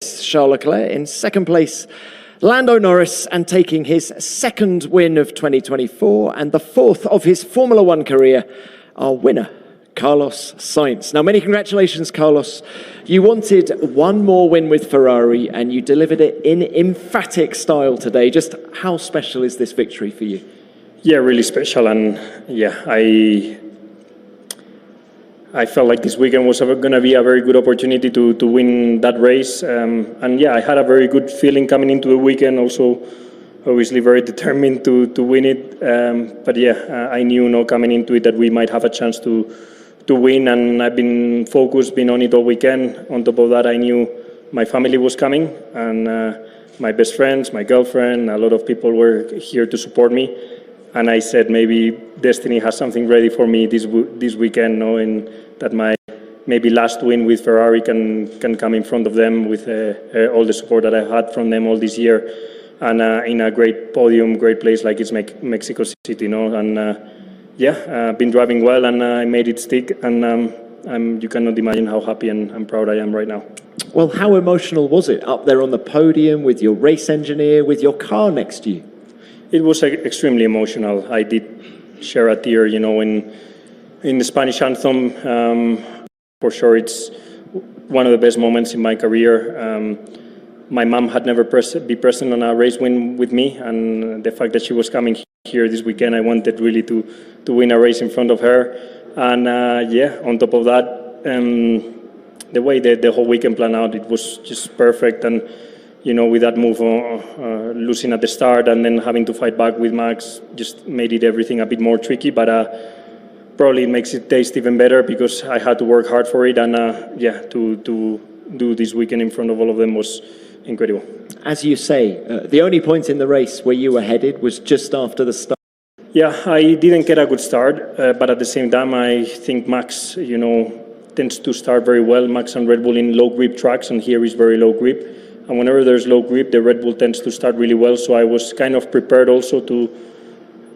Charles Leclerc in second place, Lando Norris, and taking his second win of 2024 and the fourth of his Formula One career, our winner, Carlos Sainz. Now, many congratulations, Carlos. You wanted one more win with Ferrari and you delivered it in emphatic style today. Just how special is this victory for you? Yeah, really special. And yeah, I felt like this weekend was going to be a very good opportunity to win that race. And yeah, I had a very good feeling coming into the weekend. Also, obviously very determined to win it. But yeah, I knew coming into it that we might have a chance to win. And I've been focused, been on it all weekend. On top of that, I knew my family was coming. And my best friends, my girlfriend, a lot of people were here to support me. And I said, maybe destiny has something ready for me this weekend, knowing that my maybe last win with Ferrari can come in front of them with all the support that I had from them all this year, and in a great podium, great place like it's Mexico City, And yeah, been driving well, and I made it stick, and you cannot imagine how happy and proud I am right now. Well, how emotional was it up there on the podium with your race engineer, with your car next to you? It was extremely emotional. I did share a tear, in the Spanish anthem. For sure, it's one of the best moments in my career. My mom had never been present on a race win with me, and the fact that she was coming here this weekend, I wanted really to win a race in front of her. And yeah, on top of that, the way the whole weekend planned out, it was just perfect. And with that move, losing at the start and then having to fight back with Max just made it everything a bit more tricky, but probably it makes it taste even better because I had to work hard for it, and yeah, to do this weekend in front of all of them was incredible. As you say, the only point in the race where you were headed was just after the start. Yeah, I didn't get a good start, but at the same time, I think Max, tends to start very well. Max and Red Bull in low grip tracks, and here is very low grip. And whenever there's low grip, the Red Bull tends to start really well. So I was kind of prepared also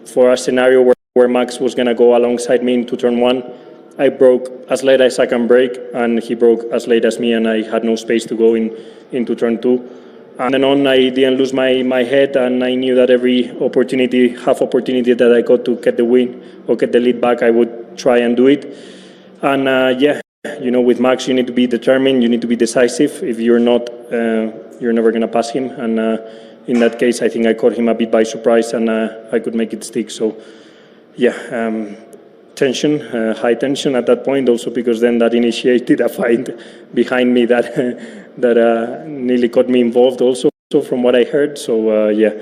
for a scenario where Max was going to go alongside me into turn one. I broke as late as I can brake, and he broke as late as me, and I had no space to go into turn two. And then on, I didn't lose my head, and I knew that every half opportunity that I got to get the win or get the lead back, I would try and do it. And yeah. With Max, you need to be determined, you need to be decisive. If you're not, you're never going to pass him. And in that case, I think I caught him a bit by surprise, and I could make it stick. So, yeah, tension, high tension at that point, also because then that initiated a fight behind me that nearly got me involved also from what I heard. So, yeah,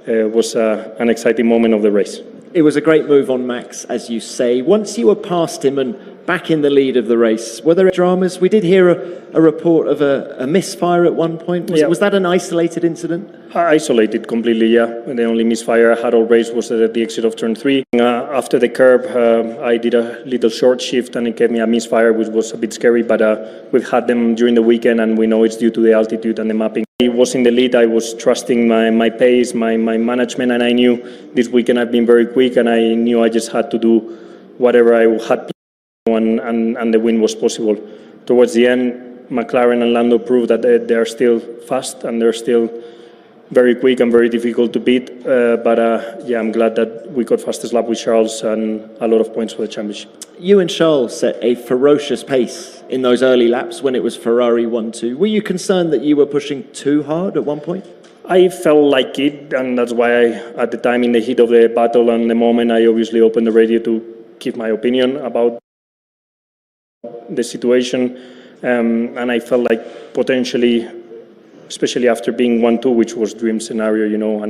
it was an exciting moment of the race. It was a great move on Max, as you say. Once you were past him and back in the lead of the race, were there dramas? We did hear a report of a misfire at one point. Was that an isolated incident? Isolated completely, yeah. The only misfire I had all race was at the exit of turn 3. After the curb, I did a little short shift and it gave me a misfire, which was a bit scary, but we've had them during the weekend and we know it's due to the altitude and the mapping. I was in the lead, I was trusting my pace, my management, and I knew this weekend I've been very quick, and I knew I just had to do whatever I had planned, and the win was possible. Towards the end, McLaren and Lando proved that they are still fast and they're still very quick and very difficult to beat. But yeah, I'm glad that we got fastest lap with Charles and a lot of points for the championship. You and Charles set a ferocious pace in those early laps when it was Ferrari 1-2. Were you concerned that you were pushing too hard at one point? I felt like it, and that's why at the time, in the heat of the battle and the moment, I obviously opened the radio to give my opinion about the situation. And I felt like potentially, especially after being 1-2, which was dream scenario,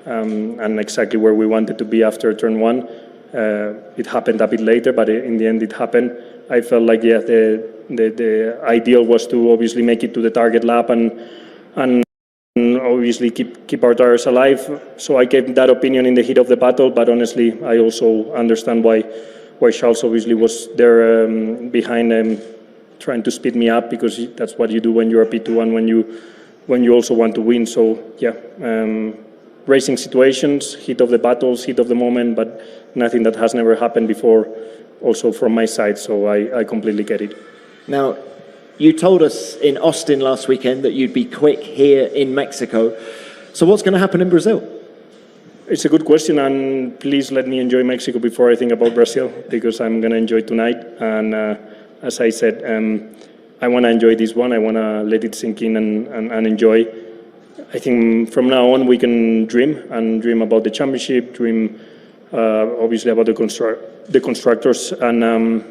and exactly where we wanted to be after turn 1. It happened a bit later, but in the end it happened. I felt like, yeah, the ideal was to obviously make it to the target lap and obviously keep our tires alive. So I gave that opinion in the heat of the battle, but honestly, I also understand why Charles obviously was there behind trying to speed me up, because that's what you do when you're a P2 and when you also want to win. So yeah, racing situations, heat of the battles, heat of the moment, but nothing that has never happened before also from my side, so I completely get it. Now, You told us in Austin last weekend that you'd be quick here in Mexico. So what's going to happen in Brazil? It's a good question, and please let me enjoy Mexico before I think about Brazil, because I'm going to enjoy tonight. And as I said, I want to enjoy this one. I want to let it sink in and enjoy. I think from now on we can dream about the championship, dream obviously about the constructors, and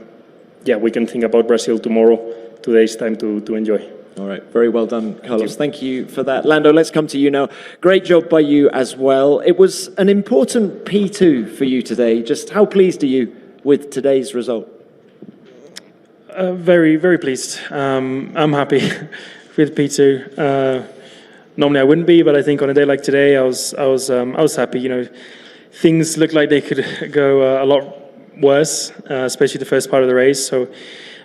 we can think about Brazil tomorrow. Today's time to enjoy. All right, very well done, Carlos. Thank you for that. Lando, let's come to you now. Great job by you as well. It was an important P2 for you today. Just how pleased are you with today's result? Very, very pleased. I'm happy with P2. Normally I wouldn't be, but I think on a day like today, I was happy. You know, things looked like they could go a lot worse, especially the first part of the race. So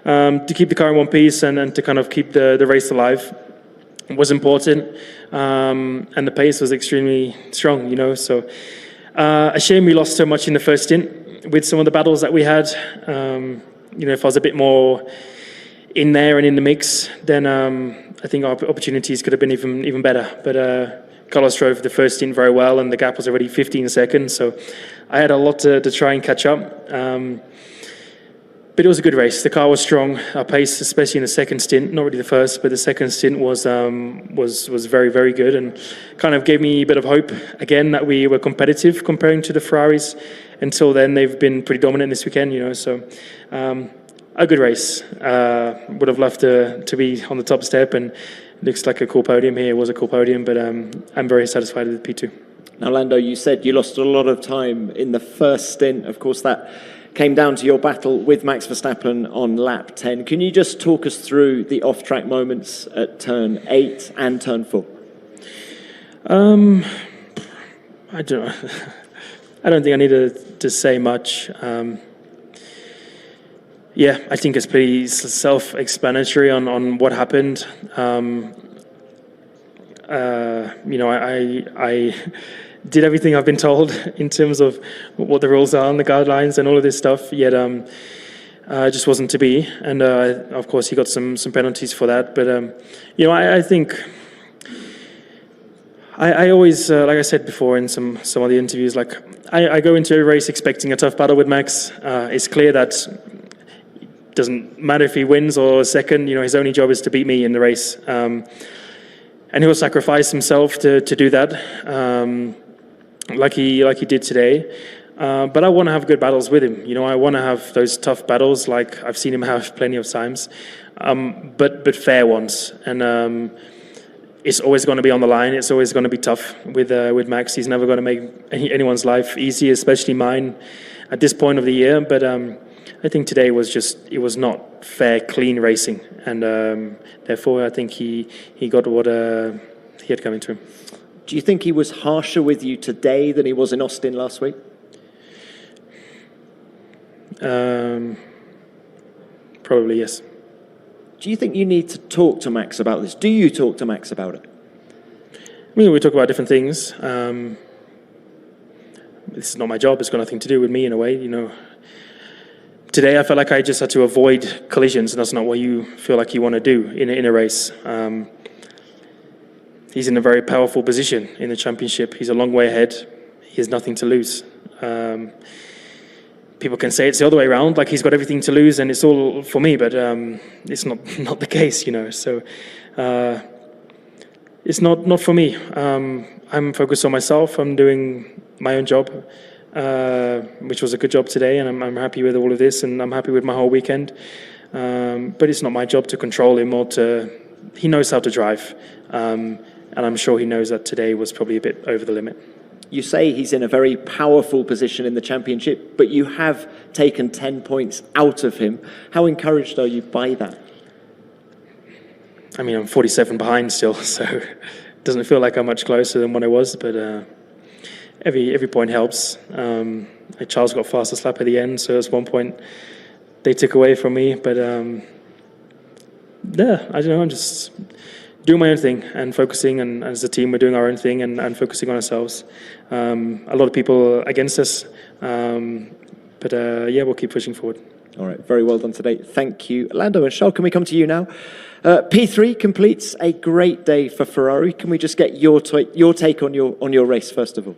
to keep the car in one piece and to kind of keep the race alive was important. And the pace was extremely strong, you know. So a shame we lost so much in the first stint with some of the battles that we had. You know, if I was a bit more in there and in the mix, then I think our opportunities could have been even better. But Carlos drove the first stint very well, and the gap was already 15 seconds. So I had a lot to try and catch up. But it was a good race. The car was strong. Our pace, especially in the second stint, not really the first, but the second stint was very, very good, and kind of gave me a bit of hope again that we were competitive comparing to the Ferraris. Until then, they've been pretty dominant this weekend, you know. So a good race. Would have loved to be on the top step, and it looks like a cool podium here. It was a cool podium, but I'm very satisfied with P2. Now, Lando, you said you lost a lot of time in the first stint. Of course, that came down to your battle with Max Verstappen on lap 10. Can you just talk us through the off-track moments at turn 8 and turn 4? I don't think I need to say much. I think it's pretty self-explanatory on what happened. You know, I did everything I've been told in terms of what the rules are and the guidelines and all of this stuff, yet it just wasn't to be. And of course, he got some penalties for that. But, you know, I think I always, like I said before in some of the interviews, like I go into a race expecting a tough battle with Max. It's clear that it doesn't matter if he wins or second, you know, his only job is to beat me in the race. And he'll sacrifice himself to do that, like he did today. But I want to have good battles with him. You know, I want to have those tough battles like I've seen him have plenty of times, but fair ones. And it's always going to be on the line. It's always going to be tough with Max. He's never going to make anyone's life easy, especially mine, at this point of the year. But I think today it was not fair, clean racing, and therefore I think he got what he had coming to him. Do you think he was harsher with you today than he was in Austin last week? Probably, yes. Do you think you need to talk to Max about this? Do you talk to Max about it? I mean, we talk about different things. This is not my job. It's got nothing to do with me in a way, you know. Today, I felt like I just had to avoid collisions, and that's not what you feel like you want to do in a race. He's in a very powerful position in the championship. He's a long way ahead. He has nothing to lose. People can say it's the other way around, like he's got everything to lose and it's all for me, but it's not the case, you know. So it's not for me. I'm focused on myself. I'm doing my own job, which was a good job today, and I'm happy with all of this, and I'm happy with my whole weekend. But it's not my job to control him or to. He knows how to drive, and I'm sure he knows that today was probably a bit over the limit. You say he's in a very powerful position in the championship, but you have taken 10 points out of him. How encouraged are you by that? I mean, I'm 47 behind still, so it doesn't feel like I'm much closer than what I was, but every point helps. Charles got fastest lap at the end, so at one point they took away from me, but I don't know, I'm just doing my own thing and focusing, and as a team we're doing our own thing and focusing on ourselves. A lot of people against us, but we'll keep pushing forward. All right, very well done today. Thank you. Lando and Charles, can we come to you now? P3 completes a great day for Ferrari. Can we just get your take on your race, first of all?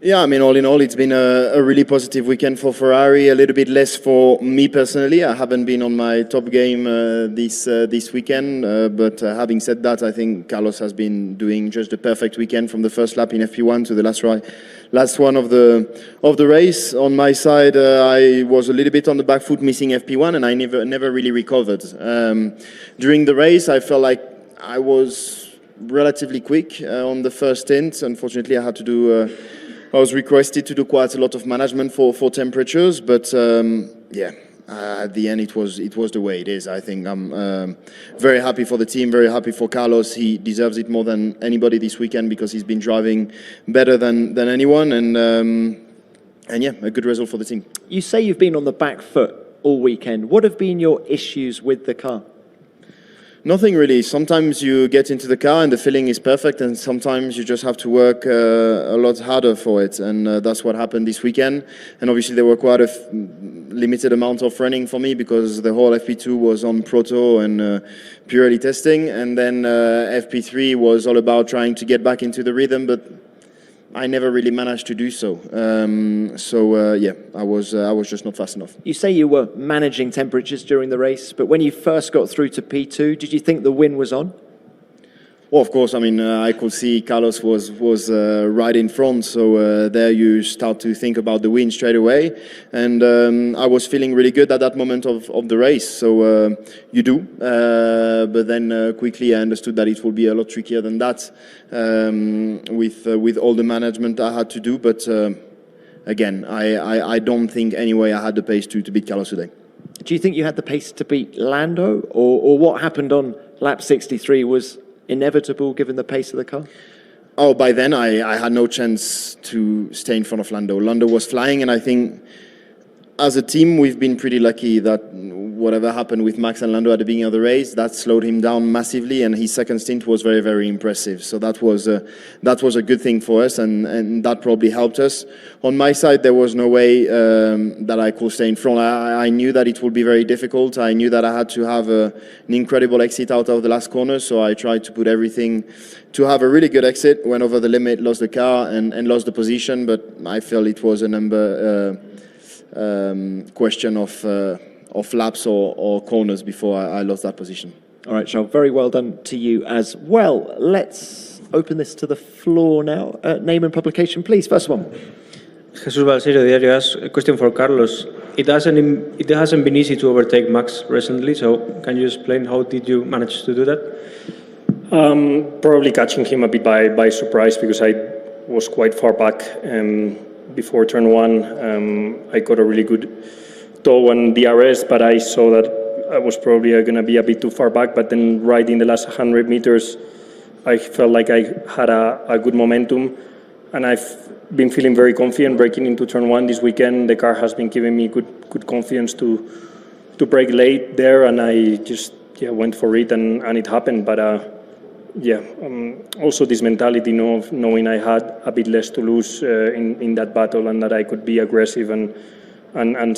Yeah, I mean, all in all, it's been a really positive weekend for Ferrari. A little bit less for me personally. I haven't been on my top game this weekend. But having said that, I think Carlos has been doing just the perfect weekend from the first lap in FP1 to the last one of the race. On my side, I was a little bit on the back foot, missing FP1, and I never really recovered. During the race, I felt like I was relatively quick on the first stint. Unfortunately, I was requested to do quite a lot of management for temperatures, but at the end it was the way it is. I think I'm very happy for the team, very happy for Carlos. He deserves it more than anybody this weekend because he's been driving better than anyone, and yeah, a good result for the team. You say you've been on the back foot all weekend. What have been your issues with the car? Nothing really. Sometimes you get into the car and the feeling is perfect, and sometimes you just have to work a lot harder for it, and that's what happened this weekend. And obviously there were quite a limited amount of running for me because the whole FP2 was on proto and purely testing, and then FP3 was all about trying to get back into the rhythm, but I never really managed to do so. I was just not fast enough. You say you were managing temperatures during the race, but when you first got through to P2, did you think the win was on? Well, of course. I mean, I could see Carlos was right in front, so there you start to think about the win straight away. And I was feeling really good at that moment of the race, so you do. But then quickly I understood that it would be a lot trickier than that with all the management I had to do. But again, I don't think anyway I had the pace to beat Carlos today. Do you think you had the pace to beat Lando, or what happened on lap 63 was inevitable given the pace of the car? Oh, by then I had no chance to stay in front of Lando. Lando was flying, and I think as a team we've been pretty lucky that whatever happened with Max and Lando at the beginning of the race, that slowed him down massively, and his second stint was very, very impressive. So that was a good thing for us, and that probably helped us. On my side, there was no way that I could stay in front. I knew that it would be very difficult. I knew that I had to have an incredible exit out of the last corner, so I tried to put everything to have a really good exit, went over the limit, lost the car, and lost the position, but I felt it was a number question of laps or corners before I lost that position. All right, Charles, very well done to you as well. Let's open this to the floor now. Name and publication, please. First one. Jesús Balseiro, Diario As. A question for Carlos. It hasn't been easy to overtake Max recently, so can you explain how did you manage to do that? Probably catching him a bit by surprise because I was quite far back before turn one. I got a really good toe on DRS, but I saw that I was probably going to be a bit too far back. But then right in the last 100 meters, I felt like I had a good momentum, and I've been feeling very confident breaking into turn one this weekend. The car has been giving me good confidence to brake late there, and I just went for it, and it happened. But also this mentality of knowing I had a bit less to lose in that battle, and that I could be aggressive and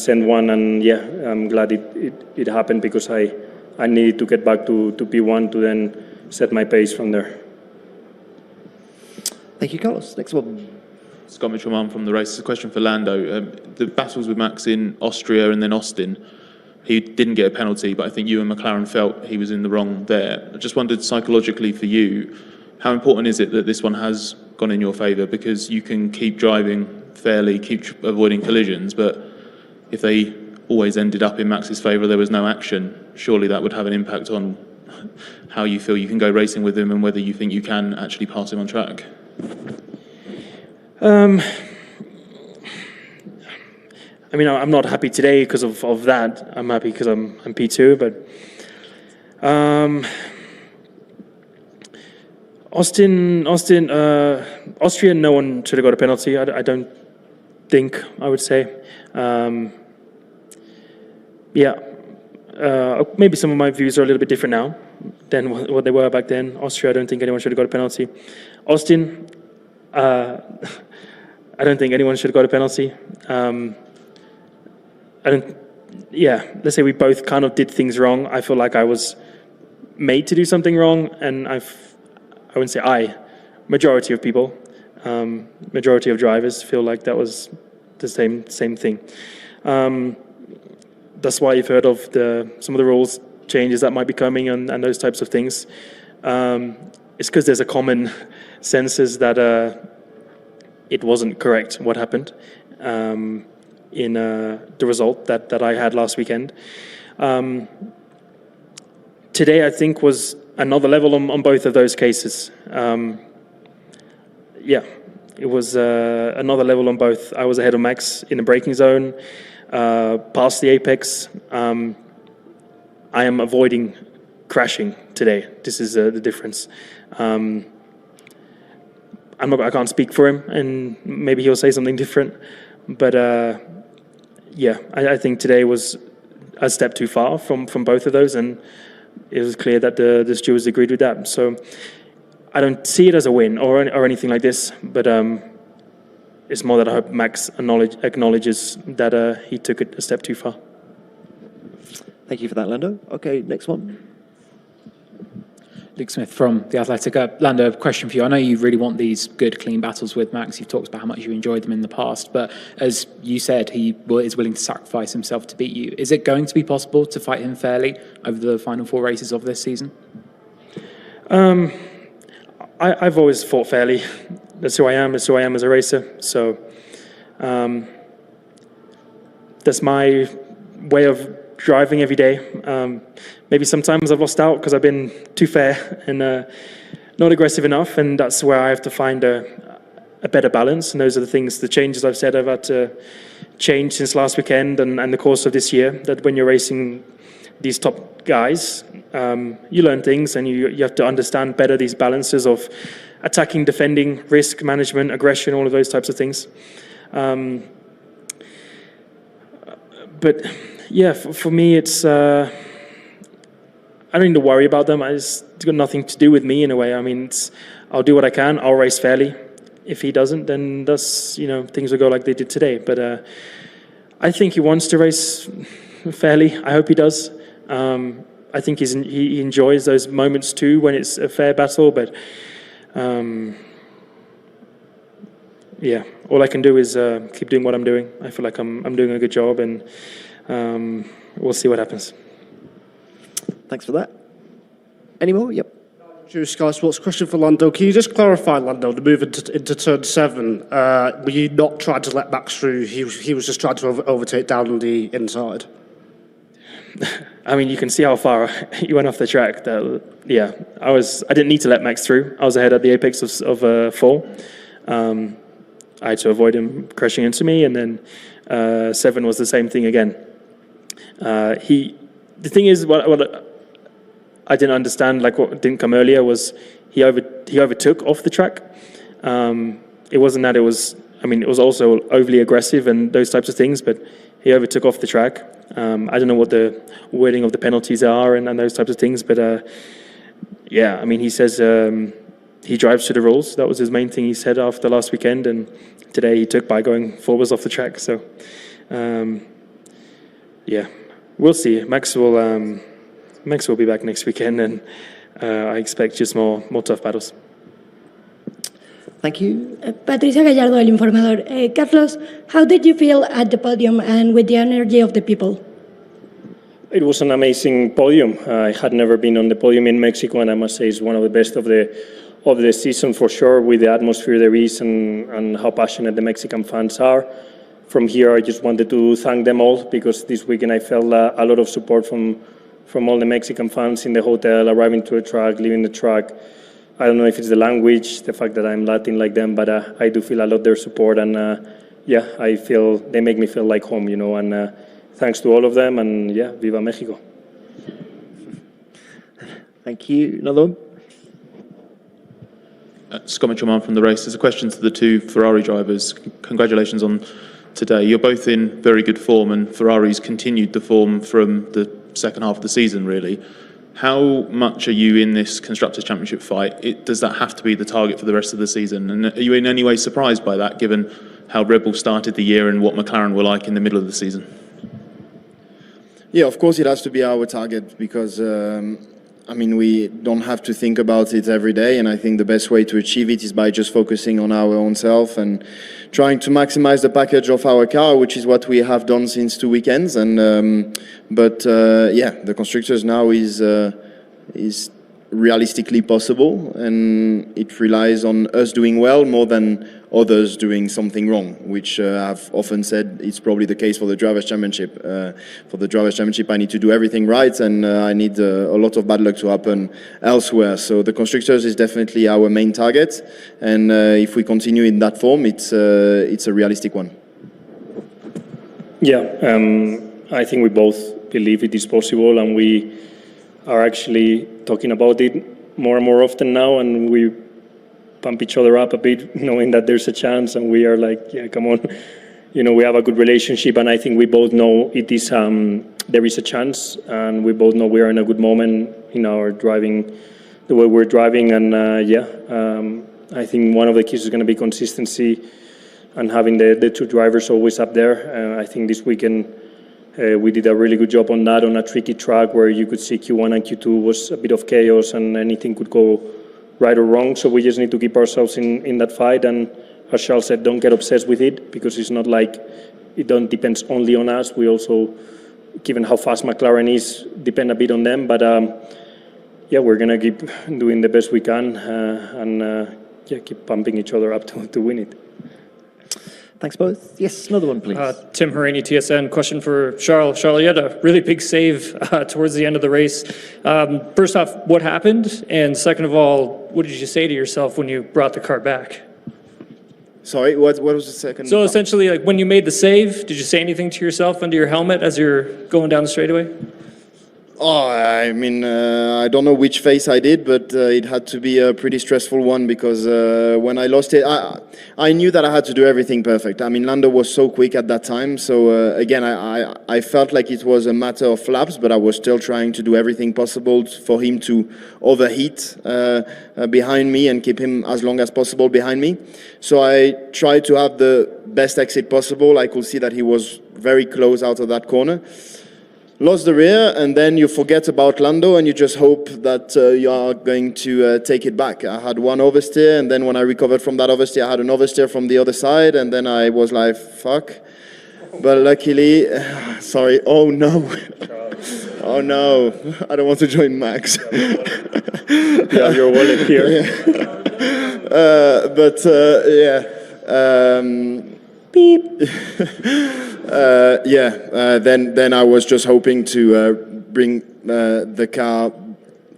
send one. And I'm glad it happened because I needed to get back to P1 to then set my pace from there. Thank you, Carlos. Next one. Scott Mitchell-Mann from the race. It's a question for Lando. The battles with Max in Austria and then Austin, he didn't get a penalty, but I think you and McLaren felt he was in the wrong there. I just wondered psychologically for you, how important is it that this one has gone in your favour? Because you can keep driving fairly, keep avoiding collisions, but if they always ended up in Max's favour, there was no action, surely that would have an impact on how you feel you can go racing with him and whether you think you can actually pass him on track. I mean, I'm not happy today because of that. I'm happy because I'm P2, but Austria, no one should have got a penalty. I don't think, I would say. Maybe some of my views are a little bit different now than what they were back then. Austria, I don't think anyone should have got a penalty. Austin, I don't think anyone should have got a penalty. I don't let's say we both kind of did things wrong. I feel like I was made to do something wrong, and I wouldn't say majority of people, majority of drivers feel like that was the same thing. That's why you've heard of some of the rules changes that might be coming and those types of things. It's because there's a common sense that it wasn't correct what happened in the result that I had last weekend. Today, I think, was another level on both of those cases. It was another level on both. I was ahead of Max in the braking zone, past the apex. I am avoiding crashing today. This is the difference. I can't speak for him, and maybe he'll say something different. But I think today was a step too far from both of those, and it was clear that the stewards agreed with that. So I don't see it as a win or anything like this, but it's more that I hope Max acknowledges that he took it a step too far. Thank you for that, Lando. Okay, next one. Luke Smith from The Athletic. Lando, a question for you. I know you really want these good, clean battles with Max. You've talked about how much you enjoyed them in the past, but as you said, he is willing to sacrifice himself to beat you. Is it going to be possible to fight him fairly over the final 4 races of this season? I've always fought fairly. That's who I am. That's who I am as a racer. So that's my way of driving every day. Maybe sometimes I've lost out because I've been too fair and not aggressive enough, and that's where I have to find a better balance. And those are the changes I've said I've had to change since last weekend and the course of this year, that when you're racing these top guys, you learn things, and you have to understand better these balances of attacking, defending, risk management, aggression, all of those types of things. But yeah, for me, it's I don't need to worry about them. It's got nothing to do with me in a way. I mean, I'll do what I can. I'll race fairly. If he doesn't, then things will go like they did today. But I think he wants to race fairly. I hope he does. I think he enjoys those moments too when it's a fair battle. But all I can do is keep doing what I'm doing. I feel like I'm doing a good job, and we'll see what happens. Thanks for that. Any more? Yep. Sky Sports. Question for Lando. Can you just clarify, Lando, the move into turn 7? Were you not trying to let Max through? He was just trying to overtake down on the inside. I mean, you can see how far he went off the track. I didn't need to let Max through. I was ahead at the apex of 4. I had to avoid him crashing into me, and then 7 was the same thing again. The thing is, what I didn't understand, like what didn't come earlier, was he overtook off the track. It wasn't that it was also overly aggressive and those types of things, but he overtook off the track. I don't know what the wording of the penalties are and those types of things, but he says he drives to the rules. That was his main thing he said after last weekend, and today he took by going forwards off the track. So, we'll see. Max will be back next weekend, and I expect just more tough battles. Thank you. Patricia Gallardo, El Informador. Carlos, how did you feel at the podium and with the energy of the people? It was an amazing podium. I had never been on the podium in Mexico, and I must say it's one of the best of the season for sure, with the atmosphere there is and how passionate the Mexican fans are. From here, I just wanted to thank them all, because this weekend I felt a lot of support from all the Mexican fans in the hotel, arriving to the track, leaving the track. I don't know if it's the language, the fact that I'm Latin like them, but I do feel a lot their support, and I feel they make me feel like home, and thanks to all of them, and Viva Mexico. Thank you. Another one? Scott Mitchell from The Race. There's a question to the two Ferrari drivers. Congratulations on today. You're both in very good form, and Ferrari's continued the form from the second half of the season, really. How much are you in this Constructors' Championship fight? Does that have to be the target for the rest of the season? And are you in any way surprised by that, given how Red Bull started the year and what McLaren were like in the middle of the season? Yeah, of course it has to be our target because, I mean, we don't have to think about it every day, and I think the best way to achieve it is by just focusing on our own self and trying to maximize the package of our car, which is what we have done since 2 weekends. And yeah, the constructors now is realistically possible, and it relies on us doing well more than others doing something wrong, which I've often said it's probably the case for the Drivers' Championship. For the Drivers' Championship, I need to do everything right, and I need a lot of bad luck to happen elsewhere. So the Constructors is definitely our main target, and if we continue in that form, it's a realistic one. Yeah, I think we both believe it is possible, and we are actually talking about it more and more often now, and we pump each other up a bit, knowing that there's a chance, and we are like, yeah, come on. You know, we have a good relationship, and I think we both know it is there is a chance, and we both know we are in a good moment in our driving, the way we're driving, and I think one of the keys is going to be consistency and having the two drivers always up there. I think this weekend we did a really good job on that, on a tricky track where you could see Q1 and Q2 was a bit of chaos and anything could go right or wrong. So we just need to keep ourselves in that fight. And as Charles said, don't get obsessed with it, because it's not like it depends only on us. We also, given how fast McLaren is, depend a bit on them. But yeah, we're going to keep doing the best we can and keep pumping each other up to win it. Thanks both. Yes, another one, please. Tim Harini, TSN. Question for Charles. Charles, you had a really big save towards the end of the race. First off, what happened? And second of all, what did you say to yourself when you brought the car back? Sorry, what was the second? So essentially, like when you made the save, did you say anything to yourself under your helmet as you're going down the straightaway? Oh, I mean, I don't know which face I did, but it had to be a pretty stressful one, because when I lost it, I knew that I had to do everything perfect. I mean, Lando was so quick at that time, so again, I felt like it was a matter of laps, but I was still trying to do everything possible for him to overheat behind me and keep him as long as possible behind me. So I tried to have the best exit possible. I could see that he was very close out of that corner. Lost the rear, and then you forget about Lando, and you just hope that you are going to take it back. I had one oversteer, and then when I recovered from that oversteer, I had an oversteer from the other side, and then I was like, fuck. But luckily, sorry, oh no. Oh no, I don't want to join Max. You have your wallet here. Beep. Then I was just hoping to bring the car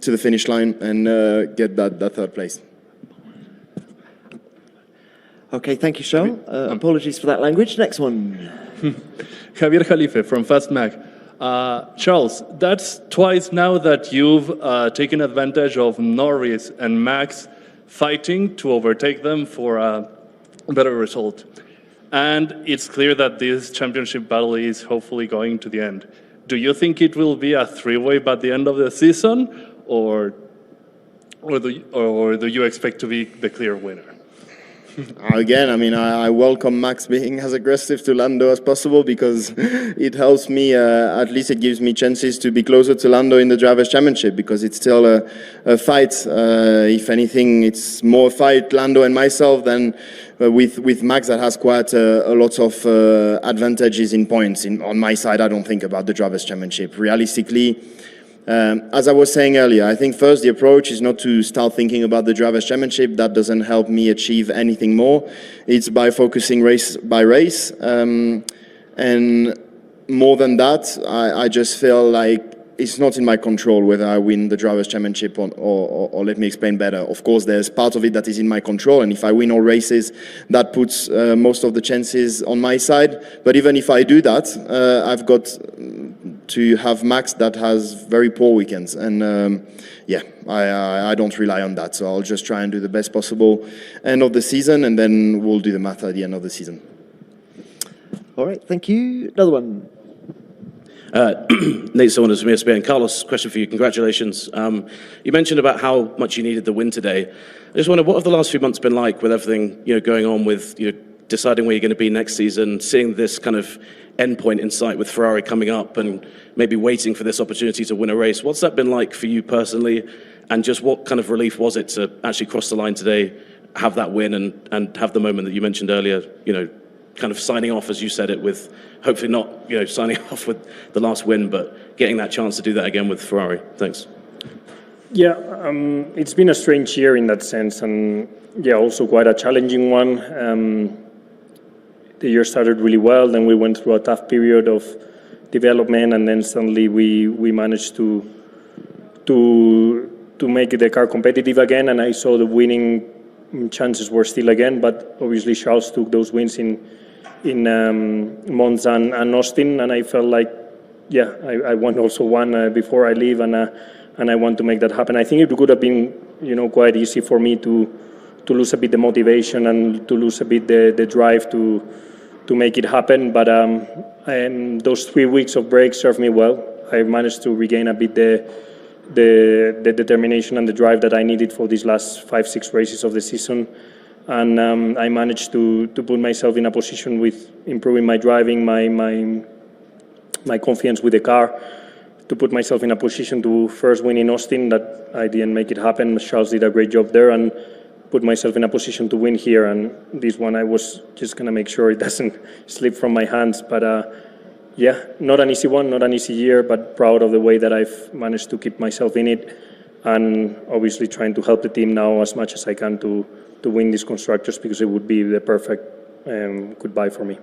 to the finish line and get that third place. Okay, thank you, Charles. Apologies for that language. Next one. Javier Jalife from Fast Mag. Charles, that's twice now that you've taken advantage of Norris and Max fighting to overtake them for a better result. And it's clear that this championship battle is hopefully going to the end. Do you think it will be a three-way by the end of the season, or do you expect to be the clear winner? Again, I mean, I welcome Max being as aggressive to Lando as possible, because it helps me, at least it gives me chances to be closer to Lando in the Drivers' Championship, because it's still a fight. If anything, it's more fight, Lando and myself, than with Max, that has quite a lot of advantages in points. On my side, I don't think about the Drivers' Championship. Realistically, as I was saying earlier, I think first the approach is not to start thinking about the Drivers' Championship. That doesn't help me achieve anything more. It's by focusing race by race. And more than that, I just feel like it's not in my control whether I win the Drivers' Championship or let me explain better. Of course, there's part of it that is in my control, and if I win all races, that puts most of the chances on my side. But even if I do that, I've got to have Max that has very poor weekends, and I don't rely on that. So I'll just try and do the best possible end of the season, and then we'll do the math at the end of the season. All right, thank you. Another one. Nate Saunders from ESPN. Carlos, question for you. Congratulations. You mentioned about how much you needed the win today. I just wonder, what have the last few months been like with everything going on with deciding where you're going to be next season, seeing this kind of endpoint in sight with Ferrari coming up and maybe waiting for this opportunity to win a race. What's that been like for you personally? And just what kind of relief was it to actually cross the line today, have that win and have the moment that you mentioned earlier, kind of signing off, as you said it, with hopefully not, signing off with the last win, but getting that chance to do that again with Ferrari. Thanks. Yeah, it's been a strange year in that sense, and also quite a challenging one. The year started really well, then we went through a tough period of development, and then suddenly we managed to make the car competitive again, and I saw the winning chances were still again, but obviously Charles took those wins in Monza and Austin, and I felt like, I won also one before I leave, and I want to make that happen. I think it could have been, quite easy for me to lose a bit the motivation and to lose a bit the drive to make it happen, but those 3 weeks of break served me well. I managed to regain a bit the determination and the drive that I needed for these last 5-6 races of the season, and I managed to put myself in a position with improving my driving, my confidence with the car, to put myself in a position to first win in Austin. That I didn't make it happen. Charles did a great job there, and put myself in a position to win here. And this one, I was just going to make sure it doesn't slip from my hands. But not an easy one, not an easy year, but proud of the way that I've managed to keep myself in it, and obviously trying to help the team now as much as I can to win these Constructors, because it would be the perfect goodbye for me.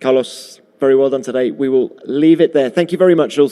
Carlos, very well done today. We will leave it there. Thank you very much, all.